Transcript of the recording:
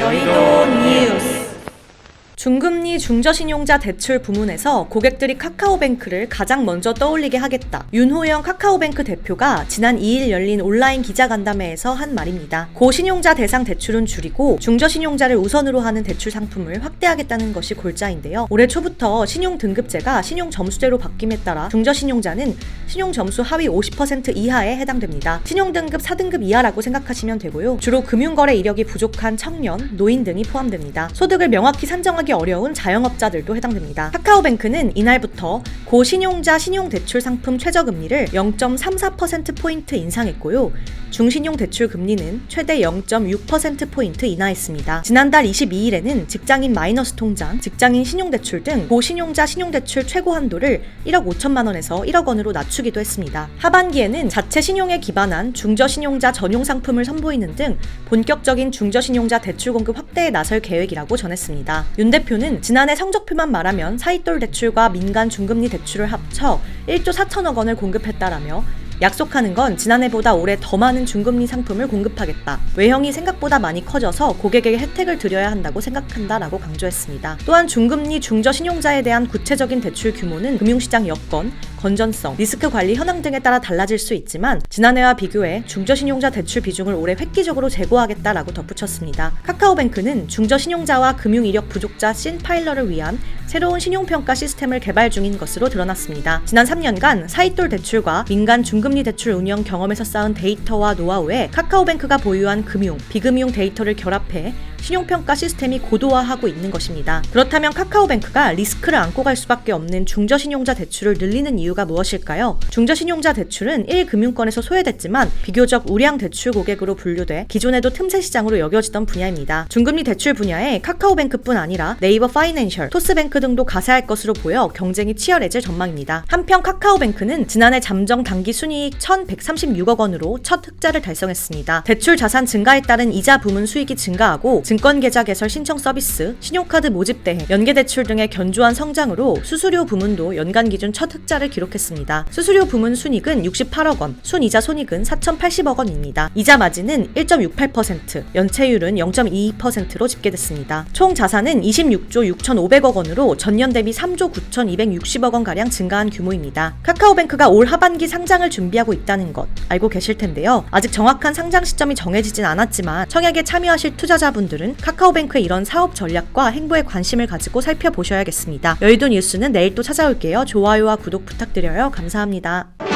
여의도 뉴스. 중금리 중저신용자 대출 부문에서 고객들이 카카오뱅크를 가장 먼저 떠올리게 하겠다. 윤호영 카카오뱅크 대표가 지난 2일 열린 온라인 기자간담회에서 한 말입니다. 고신용자 대상 대출은 줄이고 중저신용자를 우선으로 하는 대출 상품을 확대하겠다는 것이 골자인데요. 올해 초부터 신용등급제가 신용점수제로 바뀜에 따라 중저신용자는 신용점수 하위 50% 이하에 해당됩니다. 신용등급 4등급 이하라고 생각하시면 되고요. 주로 금융거래 이력이 부족한 청년, 노인 등이 포함됩니다. 소득을 명확히 산정하기 어려운 자영업자들도 해당됩니다. 카카오뱅크는 이날부터 고신용자 신용대출 상품 최저금리를 0.34%포인트 인상했고요. 중신용 대출 금리는 최대 0.6%포인트 인하했습니다. 지난달 22일에는 직장인 마이너스 통장, 직장인 신용대출 등 고신용자 신용대출 최고 한도를 1억 5천만 원에서 1억 원으로 낮추기도 했습니다. 하반기에는 자체 신용에 기반한 중저신용자 전용 상품을 선보이는 등 본격적인 중저신용자 대출 공급 확대에 나설 계획이라고 전했습니다. 윤 대표는 지난해 성적표만 말하면 사이돌 대출과 민간 중금리 대출을 합쳐 1조 4천억 원을 공급했다라며 약속하는 건 지난해보다 올해 더 많은 중금리 상품을 공급하겠다. 외형이 생각보다 많이 커져서 고객에게 혜택을 드려야 한다고 생각한다라고 강조했습니다. 또한 중금리 중저신용자에 대한 구체적인 대출 규모는 금융시장 여건, 건전성, 리스크 관리 현황 등에 따라 달라질 수 있지만 지난해와 비교해 중저신용자 대출 비중을 올해 획기적으로 제고하겠다라고 덧붙였습니다. 카카오뱅크는 중저신용자와 금융이력 부족자 씬파일러를 위한 새로운 신용평가 시스템을 개발 중인 것으로 드러났습니다. 지난 3년간 사이돌 대출과 민간 중금리 대출 운영 경험에서 쌓은 데이터와 노하우에 카카오뱅크가 보유한 금융, 비금융 데이터를 결합해 신용평가 시스템이 고도화하고 있는 것입니다. 그렇다면 카카오뱅크가 리스크를 안고 갈 수밖에 없는 중저신용자 대출을 늘리는 이유가 무엇일까요? 중저신용자 대출은 1금융권에서 소외됐지만 비교적 우량 대출 고객으로 분류돼 기존에도 틈새 시장으로 여겨지던 분야입니다. 중금리 대출 분야에 카카오뱅크뿐 아니라 네이버 파이낸셜, 토스뱅크 등도 가세할 것으로 보여 경쟁이 치열해질 전망입니다. 한편 카카오뱅크는 지난해 잠정 단기 순이익 1,136억 원으로 첫 흑자를 달성했습니다. 대출 자산 증가에 따른 이자 부문 수익이 증가하고 증권계좌 개설 신청 서비스, 신용카드 모집 대행, 연계대출 등의 견조한 성장으로 수수료 부문도 연간 기준 첫 흑자를 기록했습니다. 수수료 부문 순이익은 68억 원, 순이자 손익은 4,080억 원입니다. 이자 마진은 1.68%, 연체율은 0.22%로 집계됐습니다. 총 자산은 26조 6,500억 원으로 전년 대비 3조 9,260억 원가량 증가한 규모입니다. 카카오뱅크가 올 하반기 상장을 준비하고 있다는 것 알고 계실 텐데요. 아직 정확한 상장 시점이 정해지진 않았지만 청약에 참여하실 투자자분들은 카카오뱅크의 이런 사업 전략과 행보에 관심을 가지고 살펴보셔야겠습니다. 여의도 뉴스는 내일 또 찾아올게요. 좋아요와 구독 부탁드려요. 감사합니다.